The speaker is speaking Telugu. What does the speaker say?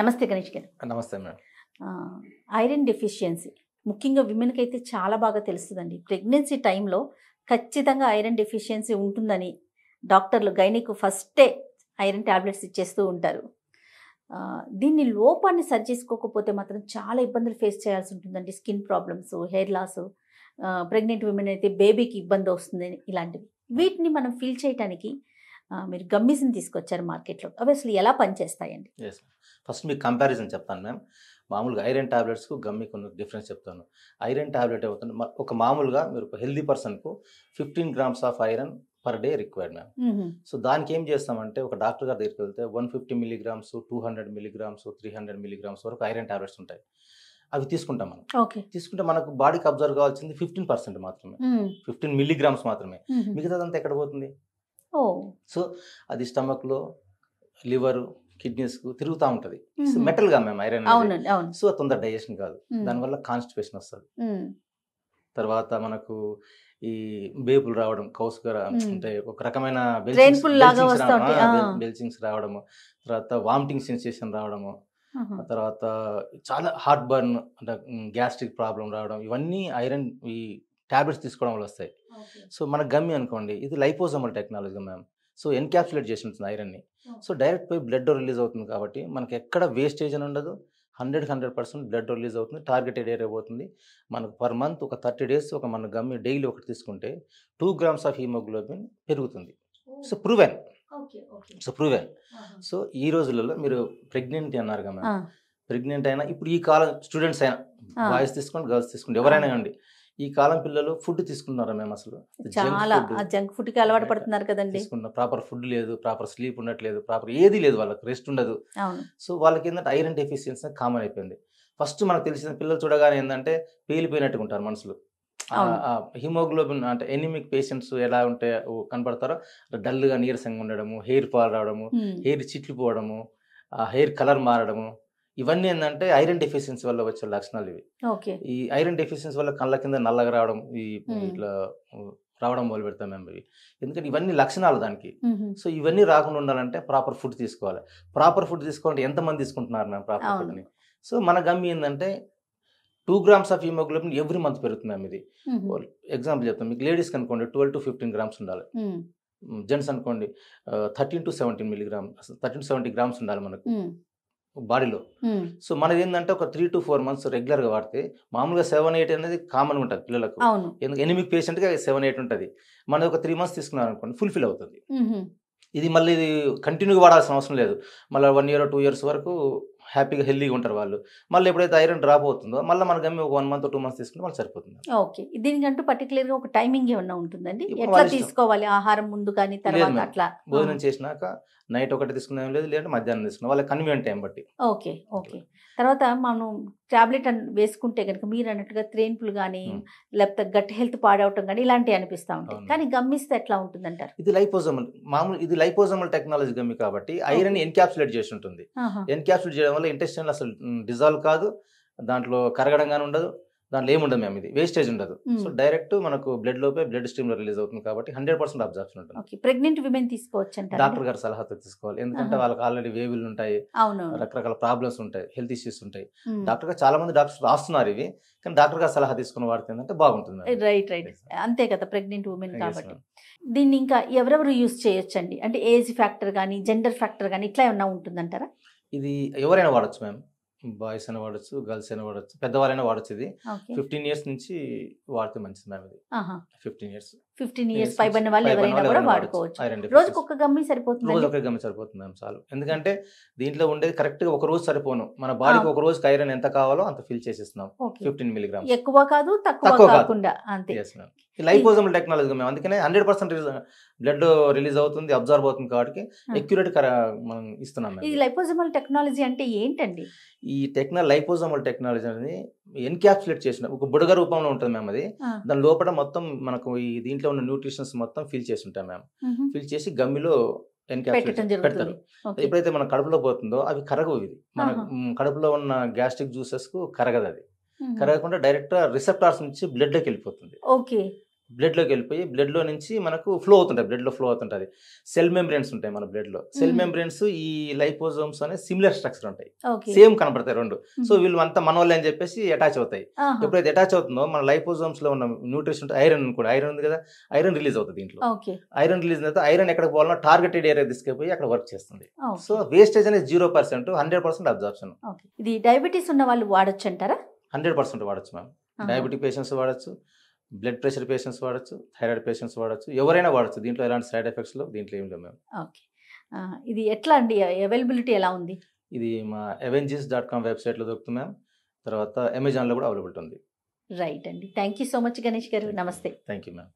నమస్తే గణేష్ గారు. నమస్తే మేడం. ఐరన్ డెఫిషియన్సీ ముఖ్యంగా విమెన్కి అయితే చాలా బాగా తెలుస్తుందండి. ప్రెగ్నెన్సీ టైంలో ఖచ్చితంగా ఐరన్ డెఫిషియన్సీ ఉంటుందని డాక్టర్లు గైనిక్ ఫస్టే ఐరన్ ట్యాబ్లెట్స్ ఇచ్చేస్తూ ఉంటారు. దీన్ని లోపాన్ని సరి చేసుకోకపోతే మాత్రం చాలా ఇబ్బందులు ఫేస్ చేయాల్సి ఉంటుందండి. Skin problems, hair loss, pregnant women అయితే బేబీకి ఇబ్బంది వస్తుంది, ఇలాంటివి. వీటిని మనం ఫీల్ చేయడానికి మీరు గమ్మీస్ని తీసుకొచ్చారు మార్కెట్లో. అవి అసలు ఎలా పనిచేస్తాయండి? ఫస్ట్ మీకు కంపారిజన్ చెప్తాను మ్యామ్. మామూలుగా ఐరన్ టాబ్లెట్స్కు గమ్మి కొన్ని డిఫరెన్స్ చెప్తాను. ఐరన్ టాబ్లెట్ అవుతుంది ఒక మామూలుగా మీరు ఒక హెల్దీ పర్సన్కు 15 grams of iron per day required ma'am. So దానికి ఏం చేస్తామంటే ఒక డాక్టర్ గారి దగ్గరికి వెళ్తే 150 mg, 200 mg, 300 mg వరకు ఐరన్ టాబ్లెట్స్ ఉంటాయి. అవి తీసుకుంటాం మనం. తీసుకుంటే మనకు బాడీకి అబ్జర్వ్ కావాల్సింది 15% మాత్రమే, 15 mg మాత్రమే. మిగతాదంతా ఎక్కడ పోతుంది? సో అది స్టమక్లో, లివర్, కిడ్నీస్కు తిరుగుతూ ఉంటుంది. మెటల్గా మేము ఐరన్, సో తొందర డైజెషన్ కాదు, దానివల్ల కాన్స్టిపేషన్ వస్తుంది. తర్వాత మనకు ఈ బేపులు రావడం, కౌసుగా అంటే ఒక రకమైన బెల్చింగ్స్ రావడము, తర్వాత వామిటింగ్ సెన్సేషన్ రావడము, తర్వాత చాలా హార్ట్ బర్న్ అంటే గ్యాస్ట్రిక్ ప్రాబ్లం రావడం, ఇవన్నీ ఐరన్ ఈ ట్యాబ్లెట్స్ తీసుకోవడం వల్ల వస్తాయి. సో మన గమ్మి అనుకోండి, ఇది liposomal technology ma'am. So encapsulate చేసి ఉంటుంది ఐరన్ని. సో డైరెక్ట్ పోయి బ్లడ్ రిలీజ్ అవుతుంది కాబట్టి మనకి ఎక్కడ వేస్టేజ్ అని ఉండదు. 100% బ్లడ్ రిలీజ్ అవుతుంది, టార్గెటెడ్ ఏరియా పోతుంది. మనకు పర్ మంత్ ఒక 30 days ఒక మన గమ్మి డైలీ ఒకటి తీసుకుంటే 2 grams ఆఫ్ హీమోగ్లోబిన్ పెరుగుతుంది. So proven. సో ఈ రోజులలో మీరు ప్రెగ్నెంట్ అన్నారు కదా, ప్రెగ్నెంట్ అయినా ఇప్పుడు ఈ కాలం స్టూడెంట్స్ అయినా, బాయ్స్ తీసుకోండి, గర్ల్స్ తీసుకోండి, ఎవరైనా అండి, ఈ కాలం పిల్లలు ఫుడ్ తీసుకుంటున్నారా మేము? అసలు చాలా జంక్ ఫుడ్ కి అలవాటు పడుతున్నారు కదండి. ప్రాపర్ ఫుడ్ లేదు, ప్రాపర్ స్లీప్ ఉండట్లేదు, ప్రాపర్ ఏది లేదు, వాళ్ళకి రెస్ట్ ఉండదు. సో వాళ్ళకి ఏంటంటే ఐరన్ డెఫిషియన్సీ కామన్ అయిపోయింది. ఫస్ట్ మనకు తెలిసిన పిల్లలు చూడగానే ఏంటంటే పేలిపోయినట్టుగా ఉంటారు మనుషులు. హిమోగ్లోబిన్ అంటే ఎనిమిక్ పేషెంట్స్ ఎలా ఉంటే కనపడతారో డల్గా, నీరసంగా ఉండడము, హెయిర్ ఫాల్ రావడము, హెయిర్ చిట్లిపోవడము, హెయిర్ కలర్ మారడము, ఇవన్నీ ఏంటంటే ఐరన్ డెఫిషియన్సీ వల్ల వచ్చే లక్షణాలు ఇవి. ఈ ఐరన్ డెఫిషియన్సీ వల్ల కళ్ళ కింద నల్లగా రావడం, ఈ ఇట్లా రావడం మొదలు పెడతాం మేము ఇవి. ఎందుకంటే ఇవన్నీ లక్షణాలు దానికి. సో ఇవన్నీ రాకుండా ఉండాలంటే ప్రాపర్ ఫుడ్ తీసుకోవాలి. ప్రాపర్ ఫుడ్ తీసుకోవాలంటే ఎంతమంది తీసుకుంటున్నారు మేము ప్రాపర్ ఫుడ్ని? సో మన గమ్మి ఏంటంటే 2 grams of haemoglobin every month పెరుగుతుంది మ్యామ్. ఇది ఎగ్జాంపుల్ చెప్తాం మీకు. లేడీస్ అనుకోండి 12 to 15 grams ఉండాలి. జెంట్స్ అనుకోండి 13 to 17 mg, 13 to 70 grams ఉండాలి మనకు బాడీలో. సో మనది ఏంటంటే ఒక 3 to 4 months రెగ్యులర్గా వాడితే మామూలుగా 7-8 అనేది కామన్ ఉంటుంది పిల్లలకు. ఎందుకు ఎనిమిక్ పేషెంట్గా 7-8 ఉంటుంది. మనది ఒక 3 months తీసుకున్నారు అనుకోండి, ఫుల్ఫిల్ అవుతుంది. ఇది మళ్ళీ ఇది కంటిన్యూగా వాడాల్సిన అవసరం లేదు. మళ్ళీ 1 year or 2 years వరకు హ్యాపీగా హెల్దీగా ఉంటారు వాళ్ళు. మళ్ళీ ఎప్పుడైతే ఐరన్ డ్రాప్ అవుతుందో మళ్ళీ మన గమ్మి ఒక 1 month or 2 months తీసుకుంటే వాళ్ళు సరిపోతుంది. ఓకే, దీనికంటూ పర్టికులర్గా ఒక టైమింగ్ ఏమన్నా ఉంటుందండి? ఎట్లా తీసుకోవాలి? ఆహారం ముందు కానీ తర్వాత అట్లా? భోజనం చేసినాక నైట్ ఒకటి తీసుకునేం లేదు, లేదంటే మధ్యాహ్నం తీసుకున్నాం, వాళ్ళకి కన్వీనియంట్ టైం బట్టి. ఓకే. తర్వాత మనం టాబ్లెట్ వేసుకుంటే కనుక మీరు అన్నట్టుగా త్రేన్పులు కానీ లేకపోతే గట్ హెల్త్ పాడవటం కానీ ఇలాంటివి అనిపిస్తూ ఉంటాయి. కానీ గమ్మిస్తే ఎట్లా ఉంటుందంటారు? ఇది లైపోజోమల్, మామూలు ఇది లైపోజోమల్ టెక్నాలజీ గమ్మి కాబట్టి ఐరన్ ఎన్క్యాప్సులేట్ చేసి ఉంటుంది. ఎన్క్యాప్సులేట్ చేయడం వల్ల ఇంటెస్టైన్ అసలు డిజాల్వ్ కాదు, దాంట్లో కరగడం కానీ ఉండదు, దాంట్లో ఏముండదు మేము, ఇది వేస్టేజ్ ఉండదు. సో డైరెక్ట్ మనకు బ్లడ్ లోపే బ్లడ్ స్ట్రీమ్ లో రిలీజ్ అవుతుంది కాబట్టి 100% అబ్జర్ప్షన్ ఉంటుంది. ప్రెగ్నెంట్ విమెన్ తీసుకోవచ్చు అంటారు? డాక్టర్ గారి సలహాతో తీసుకోవాలి. ఎందుకంటే వాళ్ళకి ఆల్రెడీ వేవులు ఉంటాయి, రకరకాల ప్రాబ్లమ్స్ ఉంటాయి, హెల్త్ ఇష్యూస్ ఉంటాయి. డాక్టర్ గారు చాలా మంది డాక్టర్స్ రాస్తున్నారు ఇవి, కానీ డాక్టర్ గారు సలహా తీసుకుని వాడితే ఏంటంటే బాగుంటుంది. రైట్. అంతే కదా, ప్రెగ్నెంట్ ఉమెన్ కాబట్టి. దీన్ని ఇంకా ఎవరెవరు యూజ్ చేయొచ్చండి? అంటే ఏజ్ ఫ్యాక్టర్ కానీ జెండర్ ఫ్యాక్టర్ కానీ ఇట్లా ఏమన్నా ఉంటుందంటారా? ఇది ఎవరైనా వాడచ్చు మ్యామ్. బాయ్స్ అయినా వాడచ్చు, గర్ల్స్ అయినా వాడచ్చు, పెద్దవాళ్ళైనా వాడచ్చు. ఇది 15 years నుంచి వాడితే మంచిది మ్యామ్. ఇది 15 years పైబడిన వాళ్ళు ఎవరైనా కూడా వాడుకోవచ్చు. రోజుకి ఒక గమ్మి సరిపోతుంది? రోజు ఒక గమ్మి సరిపోతుంది మ్యామ్, చాలు. ఎందుకంటే దీంట్లో ఉండేది కరెక్ట్గా ఒక రోజు సరిపోను. మన బాడీకి ఒక రోజుకి ఐరన్ ఎంత కావాలో అంత ఫిల్ చేసేస్తున్నాం. 15 mg, ఎక్కువ కాదు తక్కువ కాకుండా. అంతే. లైపోజోమల్ టెక్నాలజీ మేము, అందుకనే 100% బ్లడ్ రిలీజ్ అవుతుంది, అబ్జర్వ్ అవుతుంది కాబట్టి అక్యురేట్ మనం ఇస్తున్నాం. ఈ లైపోజోమల్ టెక్నాలజీ అంటే ఏంటండి? ఈ లైపోజోమల్ టెక్నాలజీ అనేది ఎన్క్యాప్సులేట్ చేసిన ఒక బుడగ రూపంలో ఉంటుంది మ్యామ్. అది దాని లోపల మొత్తం మనకు ఈ దీంట్లో ఉన్న న్యూట్రిషన్స్ మొత్తం ఫిల్ చేసి ఉంటాం మ్యామ్. ఫిల్ చేసి గమ్మిలో ఎన్క్యాప్సులేట్ పెడతారు. ఎప్పుడైతే మన కడుపులో పోతుందో అవి కరగవు. ఇది మన కడుపులో ఉన్న గ్యాస్ట్రిక్ జ్యూసెస్ కు కరగదు. అది కరగకుండా డైరెక్ట్ రిసెప్టార్స్ నుంచి బ్లడ్ లోకి వెళ్ళిపోతుంది. ఓకే. బ్లడ్లోకి వెళ్ళిపోయి బ్లడ్లో నుంచి మనకు ఫ్లో అవుతుంటాయి, బ్లడ్లో ఫ్లో అవుతుంటుంది. సెల్ మెంబ్రెన్స్ ఉంటాయి మన బ్లడ్లో. సెల్ మెంబ్రెన్స్ ఈ లైపోజోమ్స్ అనే సిమిలర్ స్ట్రక్చర్ ఉంటాయి, సేమ్ కనపడతాయి రెండు. సో వీళ్ళు అంతా మనోళ్ళే అని చెప్పేసి అటాచ్ అవుతాయి. ఎప్పుడైతే అటాచ్ అవుతుందో మన లైపోజోమ్స్ లో ఉన్న న్యూట్రిషన్ ఐరన్ కూడా, ఐరన్ ఉంది కదా, ఐరన్ రిలీజ్ అవుతుంది దీంట్లో. ఐరన్ రిలీజ్ అయితే ఐరన్ ఎక్కడ పోవాలన్నా టార్గెటెడ్ ఏరియా తీసుకెళ్ళిపోయి అక్కడ వర్క్ చేస్తుంది. సో వేస్టేజ్ అనేది 0%, 100% అబ్జార్ప్షన్. ఇది డయాబెటీస్ ఉన్న వాళ్ళు వాడొచ్చు అంటారా? 100% వాడచ్చు మ్యామ్. డయాబెటిక్ పేషెంట్స్ వాడచ్చు, బ్లడ్ ప్రెషర్ పేషెంట్స్ వాడచ్చు, థైరాయిడ్ పేషెంట్స్ వాడచ్చు, ఎవరైనా వాడచ్చు. దీంట్లో ఎలాంటి సైడ్ ఎఫెక్ట్స్ దీంట్లో ఏం లేవు మ్యామ్. ఓకే, ఇది ఎట్లా అండి, అవైలబిలిటీ ఎలా ఉంది? ఇది మా avengis.com వెబ్సైట్లో దొరుకుతుంది మ్యామ్. తర్వాత అమెజాన్లో కూడా అవైలబిలిటీ ఉంది. రైట్ అండి, thank you so much Ganesh గారు, నమస్తే. Thank you ma'am.